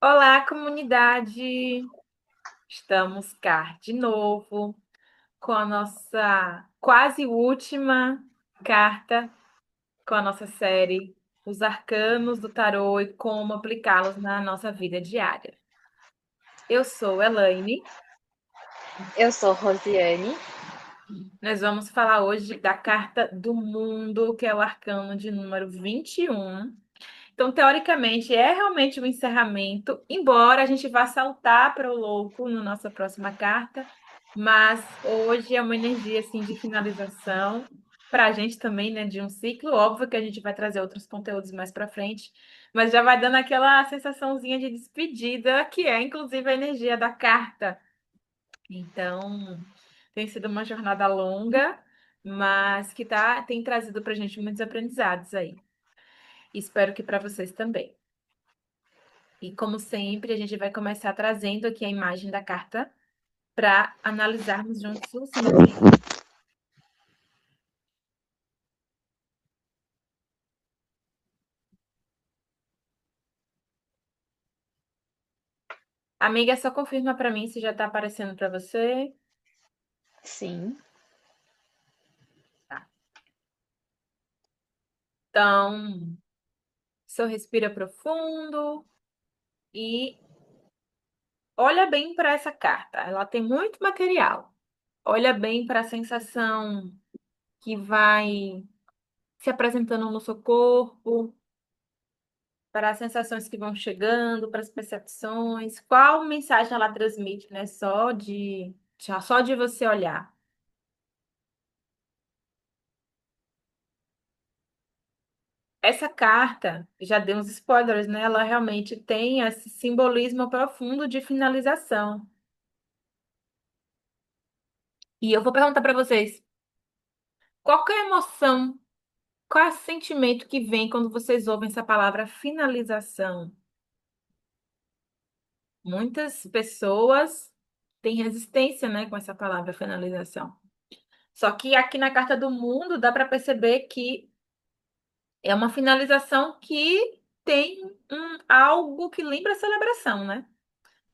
Olá, comunidade! Estamos cá de novo com a nossa quase última carta, com a nossa série Os Arcanos do Tarô e como aplicá-los na nossa vida diária. Eu sou Elaine. Eu sou Rosiane. Nós vamos falar hoje da carta do mundo, que é o arcano de número 21. Então, teoricamente, é realmente um encerramento, embora a gente vá saltar para o louco na nossa próxima carta, mas hoje é uma energia assim de finalização para a gente também, né, de um ciclo. Óbvio que a gente vai trazer outros conteúdos mais para frente, mas já vai dando aquela sensaçãozinha de despedida, que é inclusive a energia da carta. Então, tem sido uma jornada longa, mas que tem trazido para a gente muitos aprendizados aí. Espero que para vocês também. E como sempre, a gente vai começar trazendo aqui a imagem da carta para analisarmos juntos o simbolismo. Amiga, só confirma para mim se já está aparecendo para você. Sim. Tá. Então, só respira profundo e olha bem para essa carta. Ela tem muito material. Olha bem para a sensação que vai se apresentando no seu corpo, para as sensações que vão chegando, para as percepções, qual mensagem ela transmite, né? Só de você olhar. Essa carta, já dei uns spoilers, né? Ela realmente tem esse simbolismo profundo de finalização. E eu vou perguntar para vocês, qual que é a emoção, qual é o sentimento que vem quando vocês ouvem essa palavra finalização? Muitas pessoas têm resistência, né, com essa palavra finalização. Só que aqui na Carta do Mundo dá para perceber que é uma finalização que tem algo que lembra a celebração, né?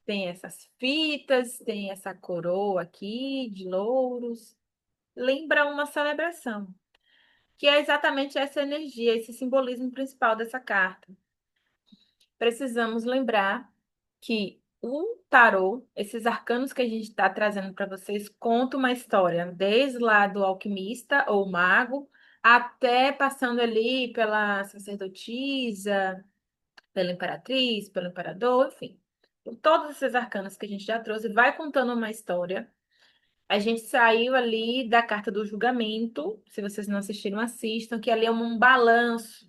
Tem essas fitas, tem essa coroa aqui de louros, lembra uma celebração, que é exatamente essa energia, esse simbolismo principal dessa carta. Precisamos lembrar que o tarô, esses arcanos que a gente está trazendo para vocês, conta uma história, desde lá do alquimista ou mago, até passando ali pela sacerdotisa, pela imperatriz, pelo imperador, enfim. Por todos esses arcanos que a gente já trouxe, vai contando uma história. A gente saiu ali da carta do julgamento. Se vocês não assistiram, assistam, que ali é um balanço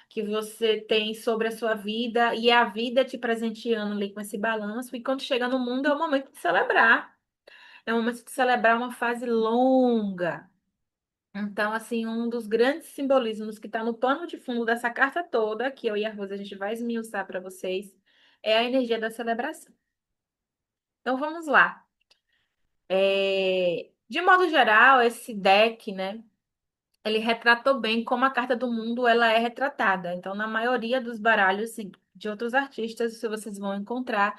que você tem sobre a sua vida e é a vida te presenteando ali com esse balanço. E quando chega no mundo, é o momento de celebrar. É o momento de celebrar uma fase longa. Então, assim, um dos grandes simbolismos que está no pano de fundo dessa carta toda, que eu e a Rosa a gente vai esmiuçar para vocês, é a energia da celebração. Então, vamos lá. De modo geral, esse deck, né, ele retratou bem como a carta do mundo ela é retratada. Então, na maioria dos baralhos sim, de outros artistas, vocês vão encontrar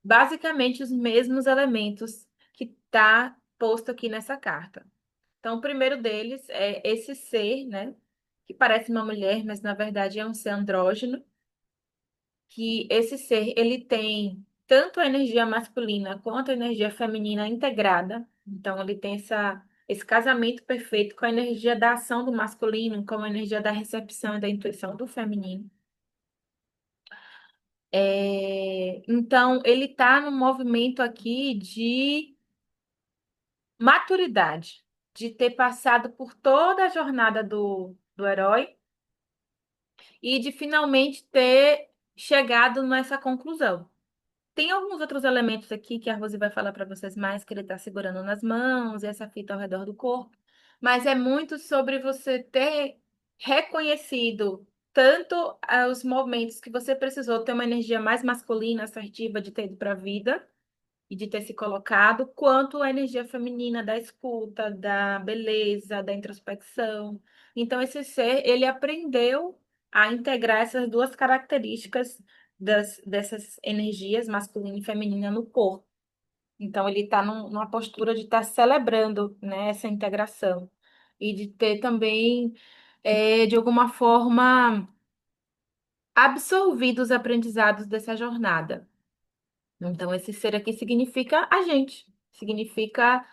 basicamente os mesmos elementos que está posto aqui nessa carta. Então, o primeiro deles é esse ser, né? Que parece uma mulher, mas na verdade é um ser andrógeno. Que esse ser, ele tem tanto a energia masculina quanto a energia feminina integrada. Então, ele tem esse casamento perfeito com a energia da ação do masculino, com a energia da recepção e da intuição do feminino. Então, ele está no movimento aqui de maturidade, de ter passado por toda a jornada do herói e de finalmente ter chegado nessa conclusão. Tem alguns outros elementos aqui que a Rose vai falar para vocês mais, que ele está segurando nas mãos e essa fita ao redor do corpo, mas é muito sobre você ter reconhecido tanto os momentos que você precisou ter uma energia mais masculina, assertiva, de ter ido para a vida e de ter se colocado, quanto a energia feminina da escuta, da beleza, da introspecção. Então, esse ser, ele aprendeu a integrar essas duas características dessas energias masculina e feminina no corpo. Então, ele está numa postura de estar celebrando, né, essa integração e de ter também, de alguma forma, absorvido os aprendizados dessa jornada. Então, esse ser aqui significa a gente, significa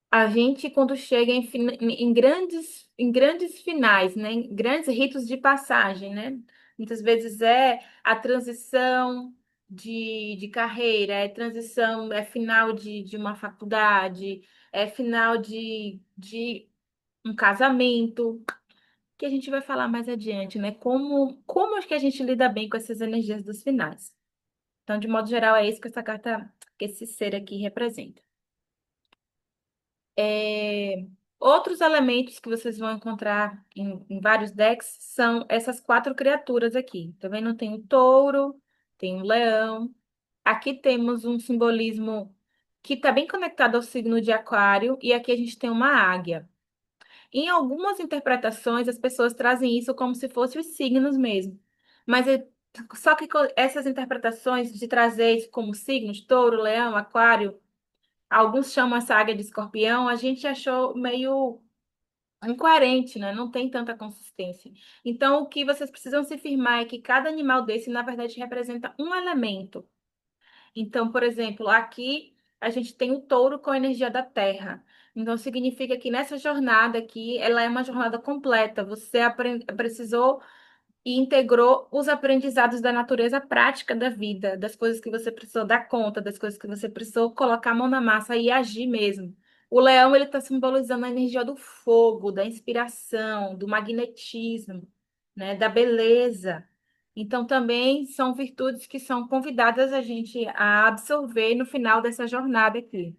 a gente quando chega em grandes finais, né, em grandes ritos de passagem, né? Muitas vezes é a transição de carreira, é transição, é final de uma faculdade, é final de um casamento, que a gente vai falar mais adiante, né? Como é que a gente lida bem com essas energias dos finais. Então, de modo geral, é isso que essa carta, que esse ser aqui representa. É, outros elementos que vocês vão encontrar em vários decks são essas quatro criaturas aqui. Tá vendo? Tem o touro, tem o leão. Aqui temos um simbolismo que está bem conectado ao signo de Aquário, e aqui a gente tem uma águia. Em algumas interpretações, as pessoas trazem isso como se fossem os signos mesmo. Mas só que essas interpretações de trazer isso como signos, touro, leão, aquário, alguns chamam essa águia de escorpião, a gente achou meio incoerente, né? Não tem tanta consistência. Então, o que vocês precisam se firmar é que cada animal desse, na verdade, representa um elemento. Então, por exemplo, aqui a gente tem o touro com a energia da terra. Então, significa que nessa jornada aqui, ela é uma jornada completa. Você precisou e integrou os aprendizados da natureza prática da vida, das coisas que você precisou dar conta, das coisas que você precisou colocar a mão na massa e agir mesmo. O leão, ele está simbolizando a energia do fogo, da inspiração, do magnetismo, né, da beleza. Então, também são virtudes que são convidadas a gente a absorver no final dessa jornada aqui.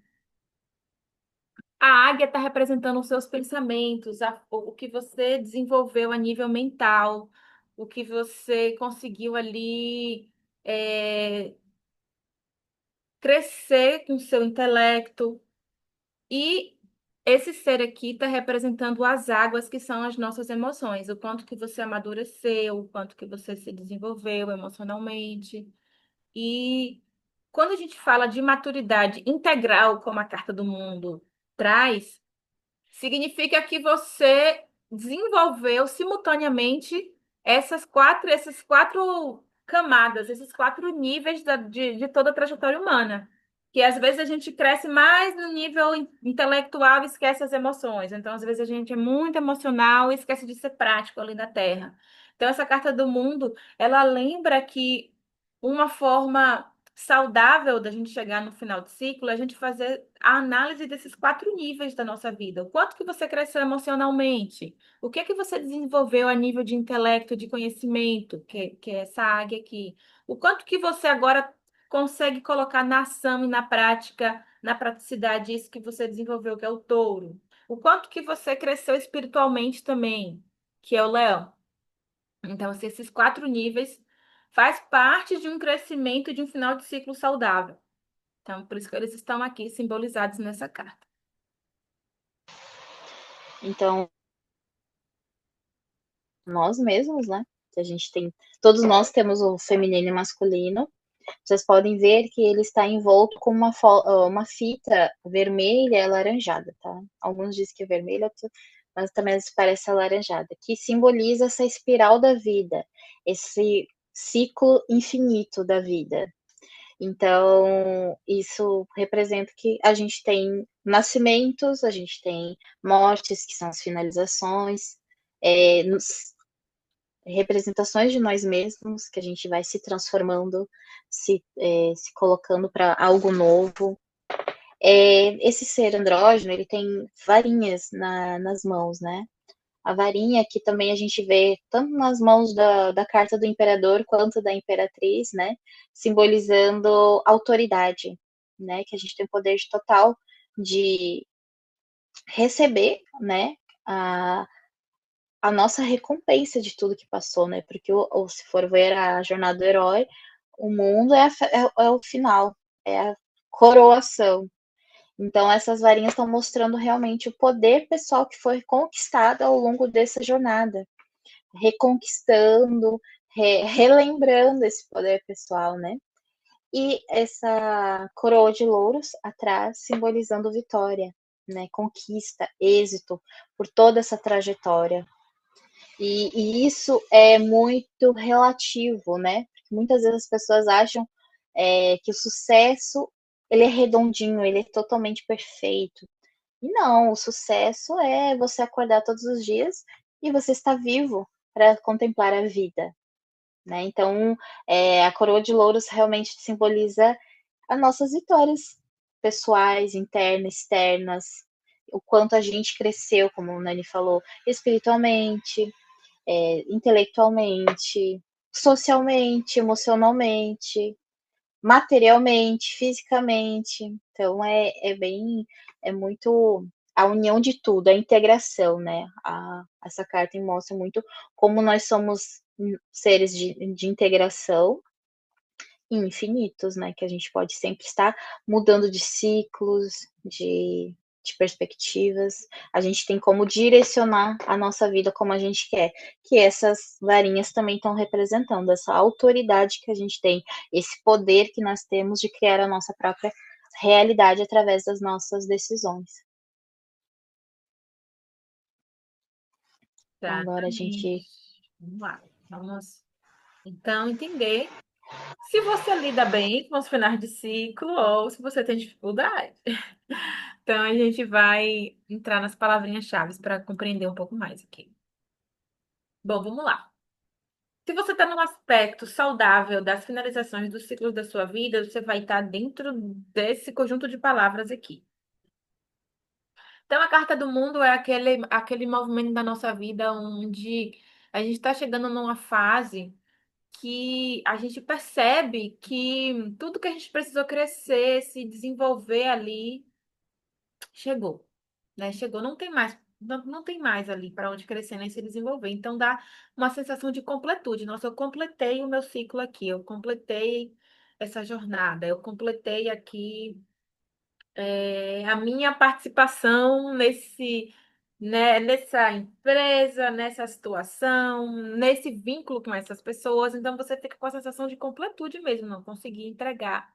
A águia está representando os seus pensamentos, o que você desenvolveu a nível mental, o que você conseguiu ali é, crescer com o seu intelecto. E esse ser aqui está representando as águas que são as nossas emoções, o quanto que você amadureceu, o quanto que você se desenvolveu emocionalmente. E quando a gente fala de maturidade integral, como a Carta do Mundo traz, significa que você desenvolveu simultaneamente essas quatro camadas, esses quatro níveis de toda a trajetória humana. Que às vezes a gente cresce mais no nível intelectual e esquece as emoções. Então, às vezes, a gente é muito emocional e esquece de ser prático ali na Terra. Então, essa carta do mundo, ela lembra que uma forma saudável da gente chegar no final do ciclo é a gente fazer a análise desses quatro níveis da nossa vida. O quanto que você cresceu emocionalmente? O que é que você desenvolveu a nível de intelecto, de conhecimento, que é essa águia aqui? O quanto que você agora consegue colocar na ação e na prática, na praticidade, isso que você desenvolveu, que é o touro? O quanto que você cresceu espiritualmente também, que é o leão? Então, se esses quatro níveis faz parte de um crescimento e de um final de ciclo saudável. Então, por isso que eles estão aqui simbolizados nessa carta. Então, nós mesmos, né? Que a gente tem, todos nós temos o feminino e masculino. Vocês podem ver que ele está envolto com uma fita vermelha e alaranjada, tá? Alguns dizem que é vermelha, mas também parece alaranjada, que simboliza essa espiral da vida, esse ciclo infinito da vida. Então, isso representa que a gente tem nascimentos, a gente tem mortes, que são as finalizações, representações de nós mesmos, que a gente vai se transformando, se colocando para algo novo. Esse ser andrógeno, ele tem varinhas nas mãos, né? A varinha que também a gente vê tanto nas mãos da carta do imperador quanto da imperatriz, né? Simbolizando autoridade, né? Que a gente tem o poder total de receber, né? A nossa recompensa de tudo que passou, né? Porque ou se for ver a jornada do herói, o mundo é o final, é a coroação. Então, essas varinhas estão mostrando realmente o poder pessoal que foi conquistado ao longo dessa jornada, reconquistando, relembrando esse poder pessoal, né? E essa coroa de louros atrás, simbolizando vitória, né? Conquista, êxito por toda essa trajetória. E isso é muito relativo, né? Porque muitas vezes as pessoas acham que o sucesso ele é redondinho, ele é totalmente perfeito. E não, o sucesso é você acordar todos os dias e você estar vivo para contemplar a vida, né? Então, a coroa de louros realmente simboliza as nossas vitórias pessoais, internas, externas, o quanto a gente cresceu, como o Nani falou, espiritualmente, intelectualmente, socialmente, emocionalmente, materialmente, fisicamente. Então é muito a união de tudo, a integração, né? Essa carta mostra muito como nós somos seres de integração infinitos, né? Que a gente pode sempre estar mudando de ciclos, de perspectivas. A gente tem como direcionar a nossa vida como a gente quer. Que essas varinhas também estão representando essa autoridade que a gente tem, esse poder que nós temos de criar a nossa própria realidade através das nossas decisões. Então agora a Exatamente. gente Vamos lá. Vamos, então, entender se você lida bem com os finais de ciclo ou se você tem dificuldade. Então, a gente vai entrar nas palavrinhas-chave para compreender um pouco mais aqui. Bom, vamos lá. Se você está no aspecto saudável das finalizações dos ciclos da sua vida, você vai estar dentro desse conjunto de palavras aqui. Então, a carta do mundo é aquele movimento da nossa vida onde a gente está chegando numa fase que a gente percebe que tudo que a gente precisou crescer, se desenvolver ali, chegou, né? Chegou, não tem mais, não tem mais ali para onde crescer nem se desenvolver. Então dá uma sensação de completude. Nossa, eu completei o meu ciclo aqui, eu completei essa jornada, eu completei aqui a minha participação né, nessa empresa, nessa situação, nesse vínculo com essas pessoas. Então você fica com a sensação de completude mesmo, não conseguir entregar,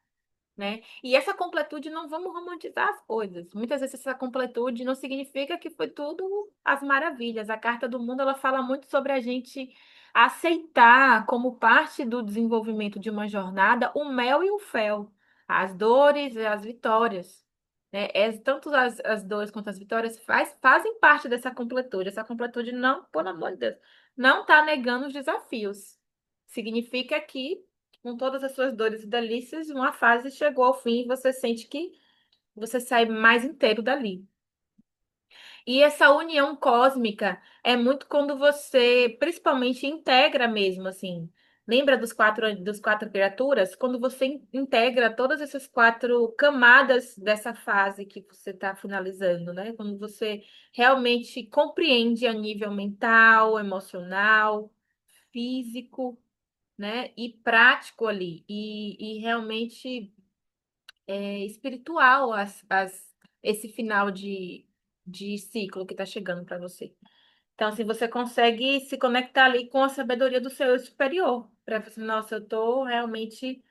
né? E essa completude, não vamos romantizar as coisas. Muitas vezes essa completude não significa que foi tudo as maravilhas. A Carta do Mundo, ela fala muito sobre a gente aceitar como parte do desenvolvimento de uma jornada o mel e o fel, as dores e as vitórias. Né? Tanto as dores quanto as vitórias fazem parte dessa completude. Essa completude não, por amor de Deus, não está negando os desafios. Significa que com todas as suas dores e delícias, uma fase chegou ao fim e você sente que você sai mais inteiro dali. E essa união cósmica é muito quando você, principalmente, integra mesmo, assim. Lembra dos quatro criaturas? Quando você integra todas essas quatro camadas dessa fase que você está finalizando, né? Quando você realmente compreende a nível mental, emocional, físico, né? E prático ali. E realmente espiritual esse final de ciclo que está chegando para você. Então, assim, você consegue se conectar ali com a sabedoria do seu eu superior. Para você, nossa, eu tô realmente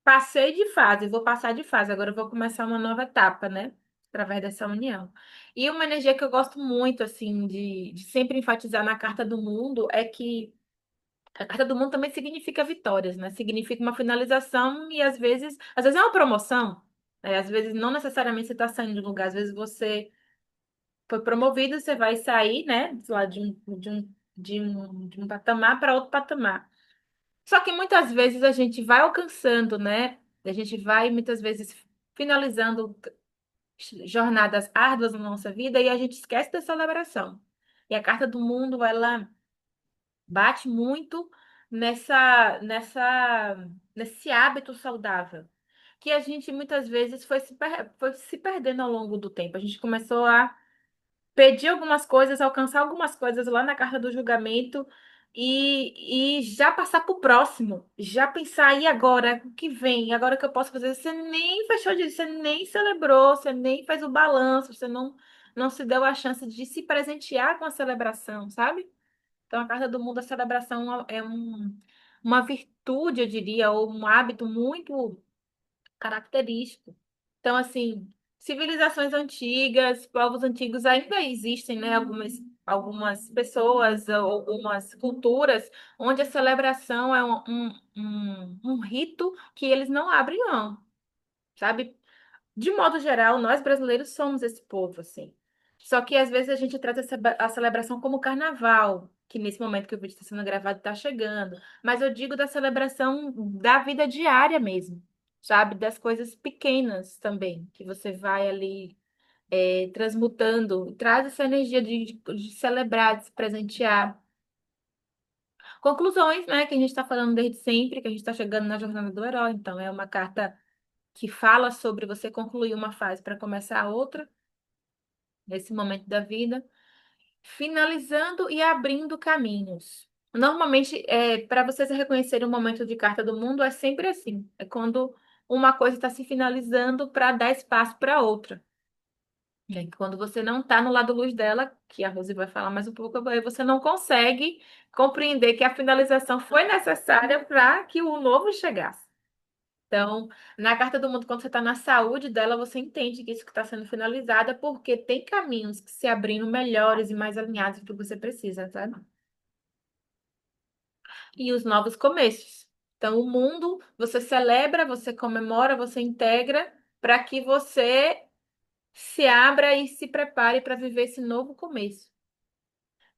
passei de fase, vou passar de fase, agora eu vou começar uma nova etapa, né? Através dessa união. E uma energia que eu gosto muito, assim, de sempre enfatizar na Carta do Mundo é que a Carta do Mundo também significa vitórias, né? Significa uma finalização e às vezes é uma promoção. Às vezes não necessariamente você está saindo de um lugar, às vezes você foi promovido, você vai sair, né? Sei lá, de um patamar para outro patamar. Só que muitas vezes a gente vai alcançando, né? A gente vai muitas vezes finalizando jornadas árduas na nossa vida e a gente esquece da celebração. E a Carta do Mundo, ela bate muito nesse hábito saudável, que a gente muitas vezes foi se perdendo ao longo do tempo. A gente começou a pedir algumas coisas, alcançar algumas coisas lá na carta do julgamento e já passar para o próximo, já pensar, e agora? O que vem? Agora o que eu posso fazer? Você nem fechou de, você nem celebrou, você nem fez o balanço, você não se deu a chance de se presentear com a celebração, sabe? Então, a Carta do Mundo, a celebração uma virtude, eu diria, ou um hábito muito característico. Então, assim, civilizações antigas, povos antigos ainda existem, né? Algumas pessoas, ou algumas culturas, onde a celebração é um rito que eles não abrem mão, sabe? De modo geral, nós brasileiros somos esse povo, assim. Só que às vezes a gente trata a celebração como carnaval, que nesse momento que o vídeo está sendo gravado está chegando. Mas eu digo da celebração da vida diária mesmo, sabe? Das coisas pequenas também, que você vai ali transmutando, traz essa energia de celebrar, de se presentear. Conclusões, né? Que a gente está falando desde sempre, que a gente está chegando na jornada do herói. Então, é uma carta que fala sobre você concluir uma fase para começar outra, nesse momento da vida, finalizando e abrindo caminhos. Normalmente, para vocês reconhecerem o momento de carta do mundo, é sempre assim. É quando uma coisa está se finalizando para dar espaço para outra. Né? Quando você não está no lado luz dela, que a Rose vai falar mais um pouco, aí você não consegue compreender que a finalização foi necessária para que o novo chegasse. Então, na Carta do Mundo, quando você está na saúde dela, você entende que isso que está sendo finalizado é porque tem caminhos que se abrindo melhores e mais alinhados do que você precisa, sabe? E os novos começos. Então, o mundo, você celebra, você comemora, você integra para que você se abra e se prepare para viver esse novo começo.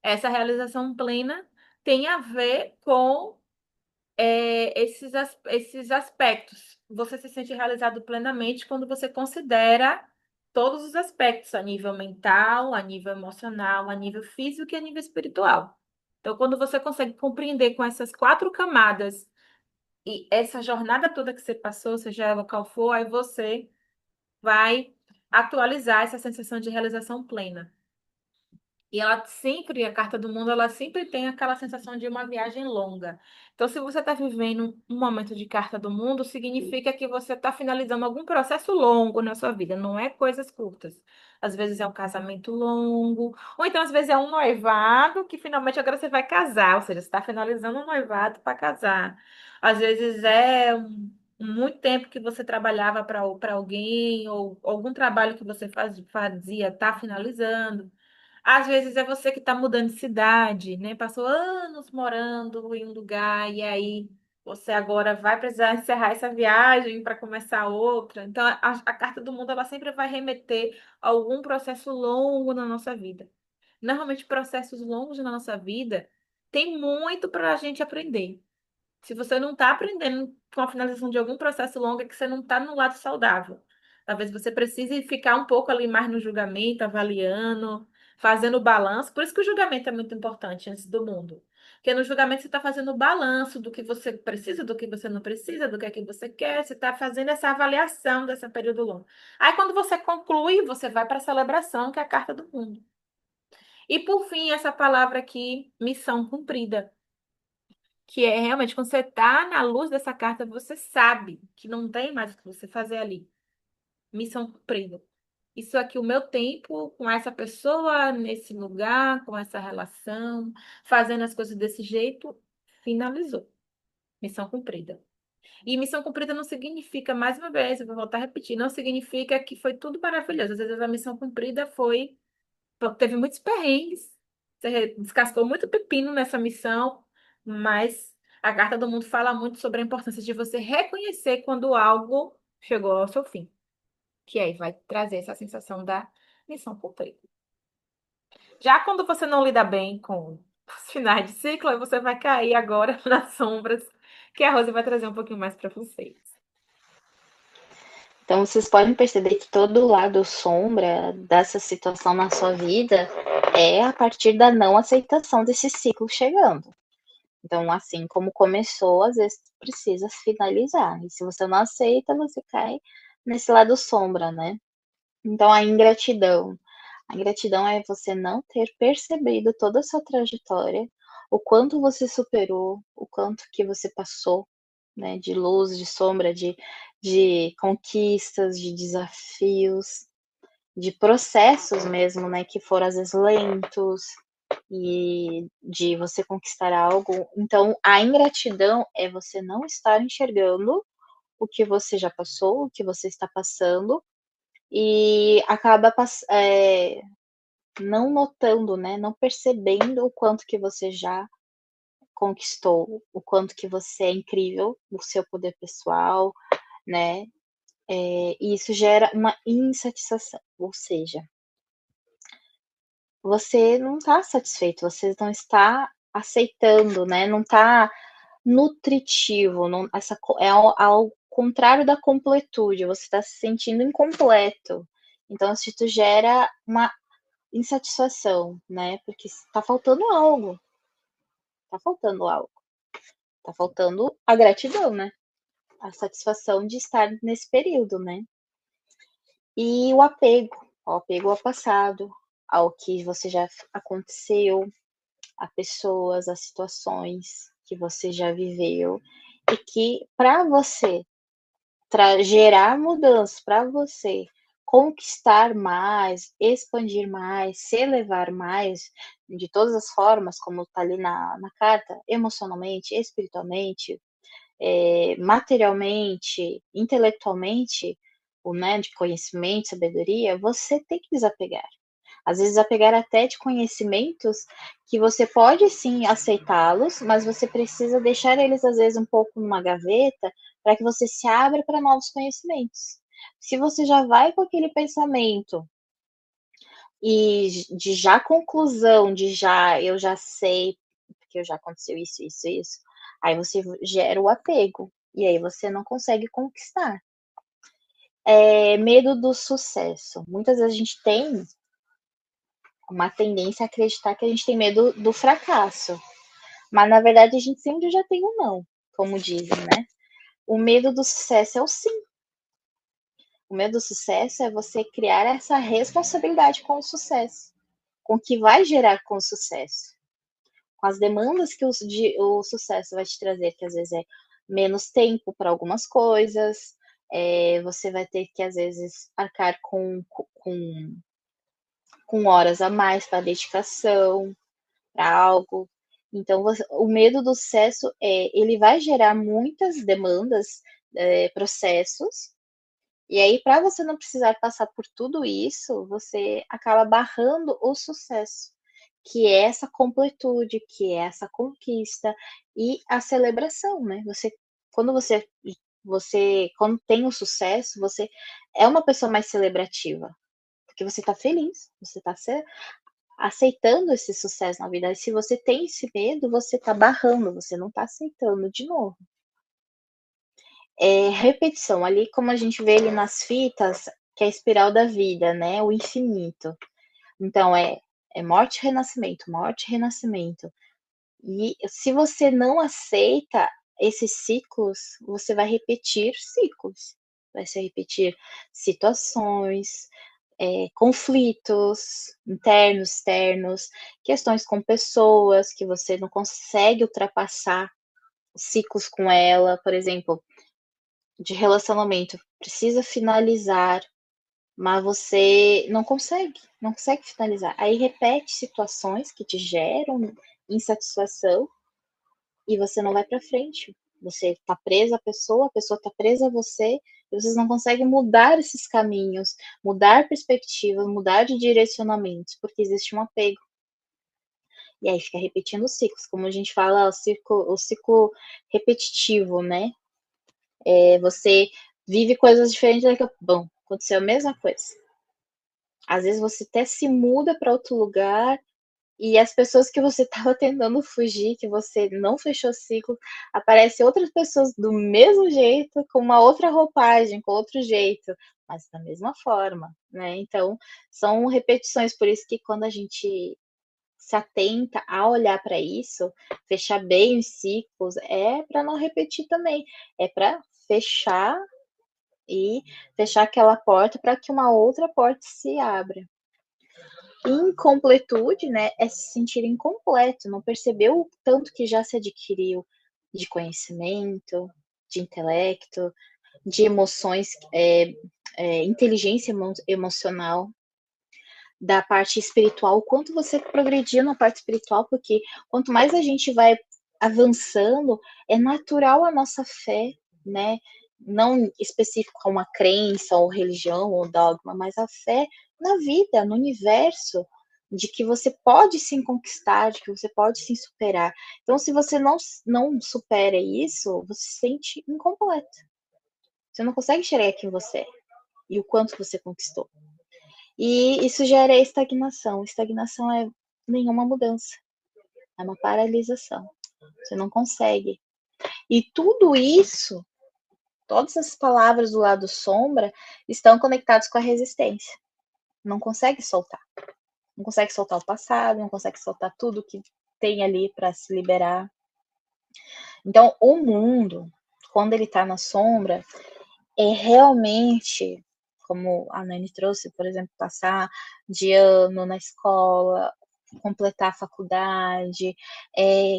Essa realização plena tem a ver com esses aspectos. Você se sente realizado plenamente quando você considera todos os aspectos, a nível mental, a nível emocional, a nível físico e a nível espiritual. Então, quando você consegue compreender com essas quatro camadas e essa jornada toda que você passou, seja ela qual for, aí você vai atualizar essa sensação de realização plena. E ela sempre, a Carta do Mundo, ela sempre tem aquela sensação de uma viagem longa. Então, se você está vivendo um momento de Carta do Mundo, significa que você está finalizando algum processo longo na sua vida, não é coisas curtas. Às vezes é um casamento longo, ou então às vezes é um noivado que finalmente agora você vai casar, ou seja, você está finalizando um noivado para casar. Às vezes é muito tempo que você trabalhava para alguém, ou algum trabalho que você fazia está finalizando. Às vezes é você que está mudando de cidade, né? Passou anos morando em um lugar e aí você agora vai precisar encerrar essa viagem para começar outra. Então, a Carta do Mundo ela sempre vai remeter a algum processo longo na nossa vida. Normalmente, processos longos na nossa vida tem muito para a gente aprender. Se você não está aprendendo com a finalização de algum processo longo, é que você não está no lado saudável. Talvez você precise ficar um pouco ali mais no julgamento, avaliando, fazendo o balanço. Por isso que o julgamento é muito importante antes do mundo. Porque no julgamento você está fazendo o balanço do que você precisa, do que você não precisa, do que é que você quer. Você está fazendo essa avaliação desse período longo. Aí, quando você conclui, você vai para a celebração, que é a carta do mundo. E, por fim, essa palavra aqui, missão cumprida, que é realmente quando você está na luz dessa carta, você sabe que não tem mais o que você fazer ali. Missão cumprida. Isso aqui, o meu tempo com essa pessoa, nesse lugar, com essa relação, fazendo as coisas desse jeito, finalizou. Missão cumprida. E missão cumprida não significa, mais uma vez, eu vou voltar a repetir, não significa que foi tudo maravilhoso. Às vezes a missão cumprida teve muitos perrengues, você descascou muito pepino nessa missão, mas a Carta do Mundo fala muito sobre a importância de você reconhecer quando algo chegou ao seu fim, que aí vai trazer essa sensação da missão cumprida. Já quando você não lida bem com os finais de ciclo, aí você vai cair agora nas sombras, que a Rose vai trazer um pouquinho mais para vocês. Então, vocês podem perceber que todo lado sombra dessa situação na sua vida é a partir da não aceitação desse ciclo chegando. Então, assim como começou, às vezes precisa finalizar. E se você não aceita, você cai nesse lado sombra, né? Então, a ingratidão. A ingratidão é você não ter percebido toda a sua trajetória, o quanto você superou, o quanto que você passou, né? De luz, de sombra, de conquistas, de desafios, de processos mesmo, né? Que foram às vezes lentos, e de você conquistar algo. Então, a ingratidão é você não estar enxergando o que você já passou, o que você está passando, e acaba não notando, né, não percebendo o quanto que você já conquistou, o quanto que você é incrível, o seu poder pessoal, né? E isso gera uma insatisfação, ou seja, você não está satisfeito, você não está aceitando, né? Não está nutritivo, não, é ao contrário da completude, você está se sentindo incompleto. Então, isso gera uma insatisfação, né? Porque está faltando algo, está faltando algo, está faltando a gratidão, né? A satisfação de estar nesse período, né? E o apego ao passado, ao que você já aconteceu, a pessoas, a situações que você já viveu e que para você gerar mudanças, para você conquistar mais, expandir mais, se elevar mais, de todas as formas, como está ali na carta, emocionalmente, espiritualmente, materialmente, intelectualmente, o né, de conhecimento, sabedoria, você tem que desapegar. Às vezes, apegar até de conhecimentos que você pode sim aceitá-los, mas você precisa deixar eles, às vezes, um pouco numa gaveta para que você se abra para novos conhecimentos. Se você já vai com aquele pensamento e de já conclusão, de já eu já sei, porque já aconteceu isso, isso, isso, aí você gera o apego e aí você não consegue conquistar. Medo do sucesso. Muitas vezes a gente tem uma tendência a acreditar que a gente tem medo do fracasso, mas na verdade a gente sempre já tem um não, como dizem, né? O medo do sucesso é o sim. O medo do sucesso é você criar essa responsabilidade com o sucesso, com o que vai gerar com o sucesso, com as demandas que o sucesso vai te trazer, que às vezes é menos tempo para algumas coisas, você vai ter que às vezes arcar com horas a mais para dedicação, para algo. Então, o medo do sucesso ele vai gerar muitas demandas, processos, e aí, para você não precisar passar por tudo isso, você acaba barrando o sucesso, que é essa completude, que é essa conquista e a celebração, né? Quando tem o sucesso, você é uma pessoa mais celebrativa, porque você está feliz, você está aceitando esse sucesso na vida. E se você tem esse medo, você está barrando, você não está aceitando de novo. Repetição, ali como a gente vê ali nas fitas, que é a espiral da vida, né? O infinito. Então é morte, renascimento, morte, renascimento. E se você não aceita esses ciclos, você vai repetir ciclos. Vai se repetir situações, conflitos internos, externos, questões com pessoas que você não consegue ultrapassar ciclos com ela, por exemplo, de relacionamento, precisa finalizar, mas você não consegue finalizar. Aí repete situações que te geram insatisfação e você não vai para frente. Você está presa à pessoa, a pessoa está presa a você, e vocês não conseguem mudar esses caminhos, mudar perspectivas, mudar de direcionamentos, porque existe um apego. E aí fica repetindo os ciclos, como a gente fala, o ciclo repetitivo, né? Você vive coisas diferentes, daqui a pouco, bom, aconteceu a mesma coisa. Às vezes você até se muda para outro lugar e as pessoas que você estava tentando fugir, que você não fechou ciclo, aparecem outras pessoas do mesmo jeito, com uma outra roupagem, com outro jeito, mas da mesma forma, né? Então, são repetições, por isso que quando a gente se atenta a olhar para isso, fechar bem os ciclos, é para não repetir também, é para fechar e fechar aquela porta para que uma outra porta se abra. Incompletude, né, é se sentir incompleto, não perceber o tanto que já se adquiriu de conhecimento, de intelecto, de emoções, inteligência emocional. da parte espiritual, o quanto você progrediu na parte espiritual, porque quanto mais a gente vai avançando, é natural a nossa fé, né? Não específico a uma crença ou religião ou dogma, mas a fé na vida, no universo, de que você pode sim conquistar, de que você pode sim superar. Então, se você não supera isso, você se sente incompleto. Você não consegue enxergar quem você é e o quanto você conquistou. E isso gera estagnação. Estagnação é nenhuma mudança, é uma paralisação. Você não consegue. E tudo isso, todas as palavras do lado sombra, estão conectadas com a resistência. Não consegue soltar. Não consegue soltar o passado, não consegue soltar tudo que tem ali para se liberar. Então, o mundo, quando ele está na sombra, é realmente, como a Nani trouxe, por exemplo, passar de ano na escola, completar a faculdade, é,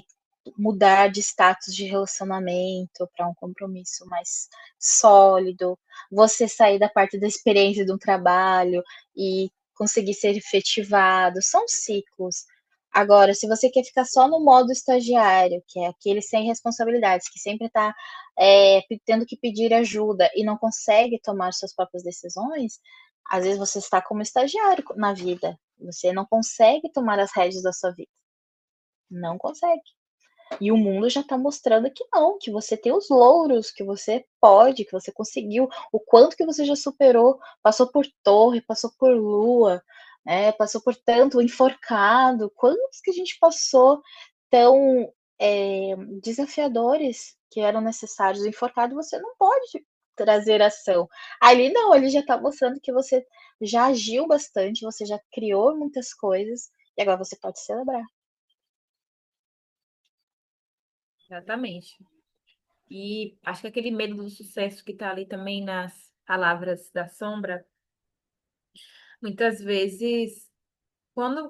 mudar de status de relacionamento para um compromisso mais sólido, você sair da parte da experiência de um trabalho e conseguir ser efetivado, são ciclos. Agora, se você quer ficar só no modo estagiário, que é aquele sem responsabilidades, que sempre está tendo que pedir ajuda e não consegue tomar suas próprias decisões, às vezes você está como estagiário na vida. Você não consegue tomar as rédeas da sua vida. Não consegue. E o mundo já está mostrando que não, que você tem os louros, que você pode, que você conseguiu, o quanto que você já superou, passou por torre, passou por lua, passou por tanto enforcado, quantos que a gente passou tão desafiadores que eram necessários. O enforcado você não pode trazer ação. Ali não, ele já está mostrando que você já agiu bastante, você já criou muitas coisas e agora você pode celebrar. Exatamente. E acho que aquele medo do sucesso que está ali também nas palavras da sombra, muitas vezes,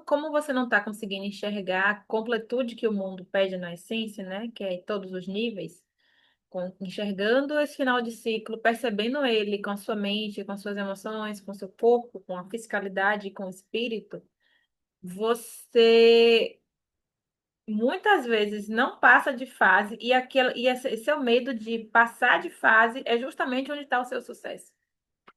como você não está conseguindo enxergar a completude que o mundo pede na essência, né? Que é em todos os níveis, enxergando esse final de ciclo, percebendo ele com a sua mente, com as suas emoções, com o seu corpo, com a fisicalidade, com o espírito, você muitas vezes não passa de fase e esse seu medo de passar de fase é justamente onde está o seu sucesso.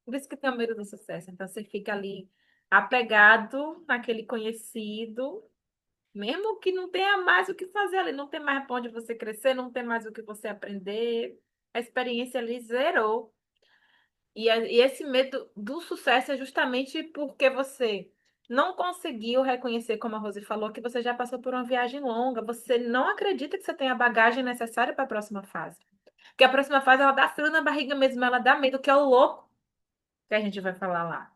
Por isso que tem o medo do sucesso. Então você fica ali apegado naquele conhecido, mesmo que não tenha mais o que fazer ali, não tem mais para onde você crescer, não tem mais o que você aprender. A experiência ali zerou. E esse medo do sucesso é justamente porque você não conseguiu reconhecer, como a Rose falou, que você já passou por uma viagem longa. Você não acredita que você tem a bagagem necessária para a próxima fase. Porque a próxima fase, ela dá frio na barriga mesmo, ela dá medo, que é o louco que a gente vai falar lá.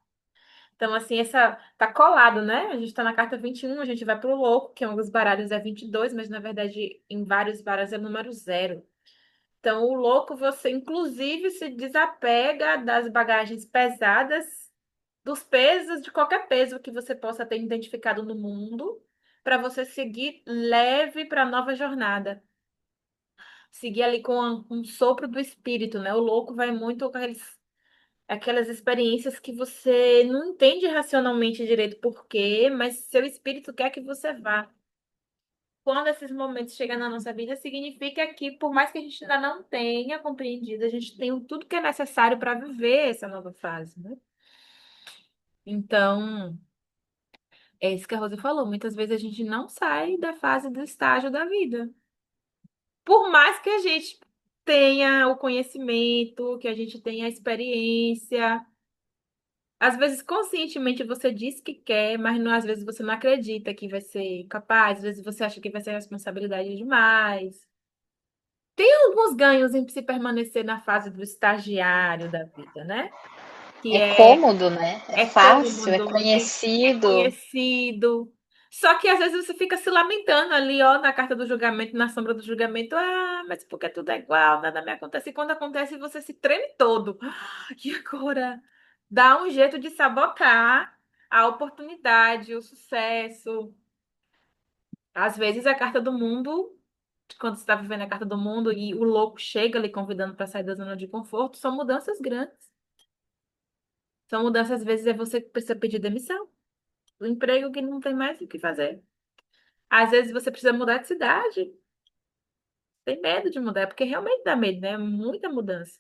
Então, assim, essa tá colado, né? A gente tá na carta 21, a gente vai pro louco, que em alguns baralhos é 22, mas na verdade em vários baralhos é número zero. Então, o louco, você inclusive se desapega das bagagens pesadas, dos pesos, de qualquer peso que você possa ter identificado no mundo, para você seguir leve para a nova jornada. Seguir ali com um sopro do espírito, né? O louco vai muito com aquelas experiências que você não entende racionalmente direito por quê, mas seu espírito quer que você vá. Quando esses momentos chegam na nossa vida, significa que, por mais que a gente ainda não tenha compreendido, a gente tem tudo que é necessário para viver essa nova fase, né? Então, é isso que a Rosa falou. Muitas vezes a gente não sai da fase do estágio da vida. Por mais que a gente tenha o conhecimento, que a gente tenha a experiência, às vezes conscientemente você diz que quer, mas não, às vezes você não acredita que vai ser capaz, às vezes você acha que vai ser responsabilidade demais. Tem alguns ganhos em se permanecer na fase do estagiário da vida, né? Que É é, cômodo, né? É é fácil, é cômodo, é conhecido. conhecido. Só que às vezes você fica se lamentando ali, ó, na carta do julgamento, na sombra do julgamento. Ah, mas porque tudo é igual, nada me acontece. E quando acontece, você se treme todo. E agora dá um jeito de sabotar a oportunidade, o sucesso. Às vezes a carta do mundo, quando você está vivendo a carta do mundo e o louco chega ali convidando para sair da zona de conforto, são mudanças grandes. São mudanças, às vezes, é você que precisa pedir demissão. do emprego que não tem mais o que fazer. Às vezes você precisa mudar de cidade, tem medo de mudar, porque realmente dá medo, né? Muita mudança.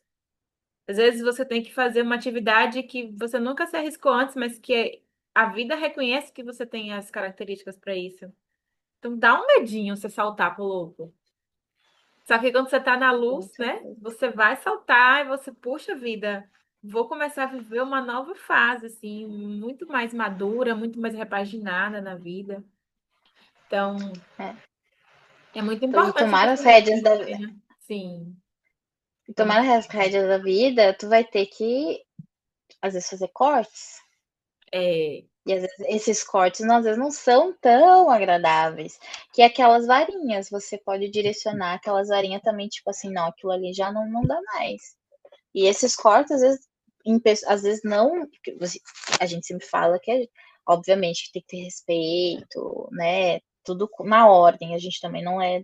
Às vezes você tem que fazer uma atividade que você nunca se arriscou antes, mas que a vida reconhece que você tem as características para isso. Então dá um medinho você saltar pro louco. Só que quando você tá na Com luz, né? certeza. Você vai saltar e você, puxa vida, vou começar a viver uma nova fase, assim, muito mais madura, muito mais repaginada na vida. Então, É. é muito E importante tomar você as rédeas da, reconhecer, né? Sim, e é tomar muito as importante. rédeas da vida, tu vai ter que, às vezes, fazer cortes. É, E às vezes, esses cortes, às vezes, não são tão agradáveis. Que é aquelas varinhas, você pode direcionar aquelas varinhas também, tipo assim, não, aquilo ali já não dá mais. E esses cortes, às vezes, às vezes não. A gente sempre fala que, obviamente, que tem que ter respeito, né? Tudo na ordem, a gente também não é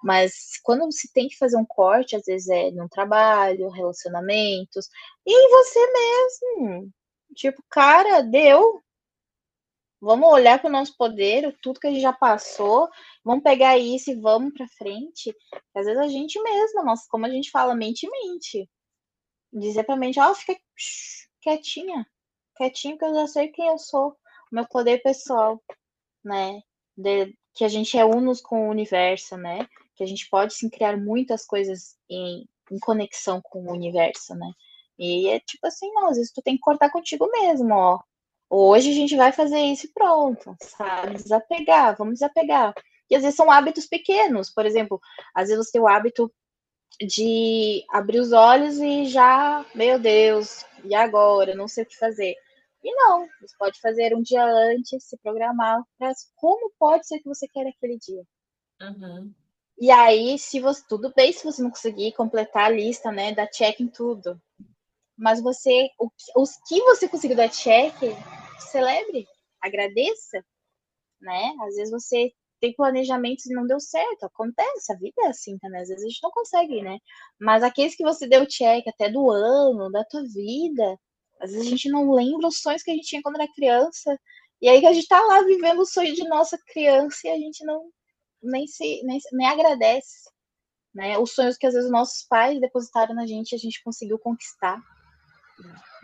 mas quando se tem que fazer um corte, às vezes é no trabalho, relacionamentos, e em você mesmo. Tipo, cara, deu. Vamos olhar para o nosso poder, tudo que a gente já passou, vamos pegar isso e vamos para frente. Às vezes a gente mesma, nossa, como a gente fala, mente. Dizer pra mente, ó, fica quietinha, quietinha que eu já sei quem eu sou, o meu poder pessoal, né? Que a gente é unos com o universo, né? Que a gente pode sim criar muitas coisas em conexão com o universo, né? E é tipo assim, não, às vezes tu tem que cortar contigo mesmo, ó. Hoje a gente vai fazer isso e pronto, sabe? Desapegar, vamos desapegar. E às vezes são hábitos pequenos, por exemplo, às vezes você tem o hábito de abrir os olhos e já, meu Deus, e agora? Não sei o que fazer. E não, você pode fazer um dia antes, se programar para como pode ser que você quer aquele dia. uhum, E aí, se você tudo bem se você não conseguir completar a lista, né, dar check em tudo, mas você os que você conseguiu dar check, celebre, agradeça, né? Às vezes você tem planejamentos e não deu certo. Acontece, a vida é assim também. Às vezes a gente não consegue, né? Mas aqueles que você deu check até do ano, da tua vida, às vezes a gente não lembra os sonhos que a gente tinha quando era criança. E aí que a gente tá lá vivendo o sonho de nossa criança e a gente não nem agradece, né? Os sonhos que às vezes nossos pais depositaram na gente, a gente conseguiu conquistar.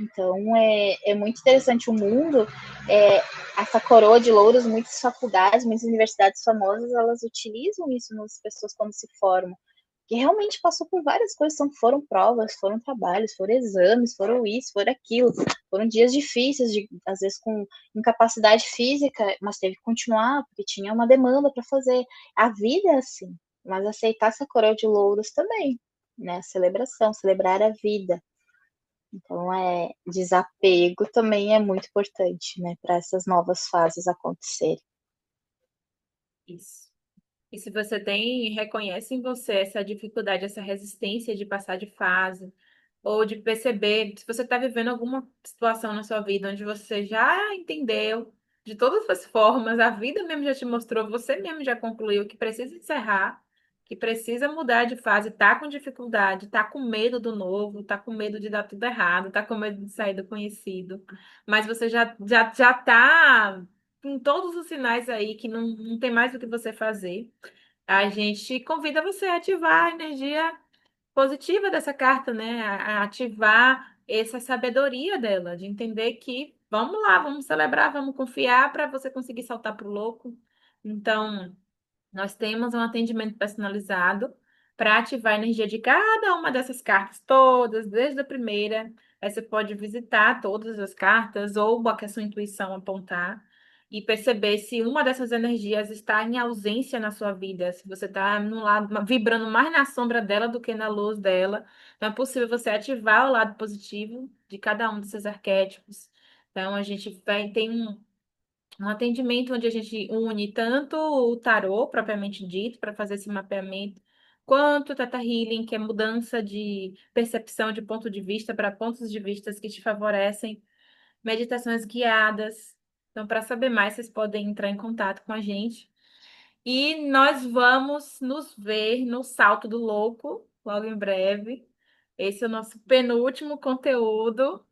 Então é muito interessante o mundo. É, essa coroa de louros, muitas faculdades, muitas universidades famosas, elas utilizam isso nas pessoas quando se formam. Que realmente passou por várias coisas, foram provas, foram trabalhos, foram exames, foram isso, foram aquilo, foram dias difíceis, às vezes com incapacidade física, mas teve que continuar, porque tinha uma demanda para fazer. A vida é assim, mas aceitar essa coroa de louros também, né? Celebração, celebrar a vida. Então, desapego também é muito importante, né, para essas novas fases acontecerem. isso. E se você tem, reconhece em você essa dificuldade, essa resistência de passar de fase, ou de perceber, se você está vivendo alguma situação na sua vida onde você já entendeu de todas as formas, a vida mesmo já te mostrou, você mesmo já concluiu que precisa encerrar, que precisa mudar de fase, tá com dificuldade, tá com medo do novo, tá com medo de dar tudo errado, tá com medo de sair do conhecido, mas você já tá com todos os sinais aí que não tem mais o que você fazer. A gente convida você a ativar a energia positiva dessa carta, né? A ativar essa sabedoria dela, de entender que vamos lá, vamos celebrar, vamos confiar para você conseguir saltar para o louco. Então, nós temos um atendimento personalizado para ativar a energia de cada uma dessas cartas, todas, desde a primeira. Aí você pode visitar todas as cartas ou o que a sua intuição apontar e perceber se uma dessas energias está em ausência na sua vida, se você está no lado, vibrando mais na sombra dela do que na luz dela. Então é possível você ativar o lado positivo de cada um desses arquétipos. Então a gente tem um atendimento onde a gente une tanto o tarô, propriamente dito, para fazer esse mapeamento, quanto o Theta Healing, que é mudança de percepção de ponto de vista para pontos de vista que te favorecem, meditações guiadas. Então, para saber mais, vocês podem entrar em contato com a gente. E nós vamos nos ver no Salto do Louco, logo em breve. Esse é o nosso penúltimo conteúdo.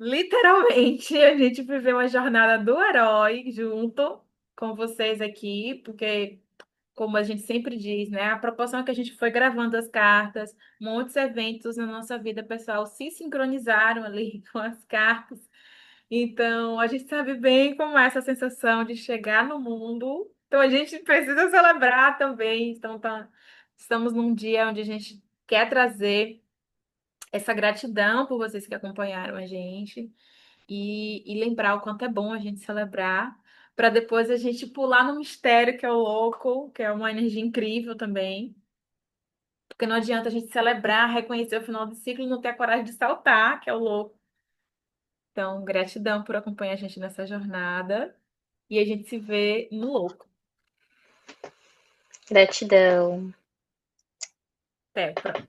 literalmente, a gente viveu a jornada do herói junto com vocês aqui, porque, como a gente sempre diz, né, a proporção que a gente foi gravando as cartas, muitos eventos na nossa vida pessoal se sincronizaram ali com as cartas. Então, a gente sabe bem como é essa sensação de chegar no mundo. Então, a gente precisa celebrar também. Então, estamos num dia onde a gente quer trazer essa gratidão por vocês que acompanharam a gente e lembrar o quanto é bom a gente celebrar, para depois a gente pular no mistério, que é o louco, que é uma energia incrível também. Porque não adianta a gente celebrar, reconhecer o final do ciclo e não ter a coragem de saltar, que é o louco. Então, gratidão por acompanhar a gente nessa jornada. E a gente se vê no louco. Gratidão. Até, próximo.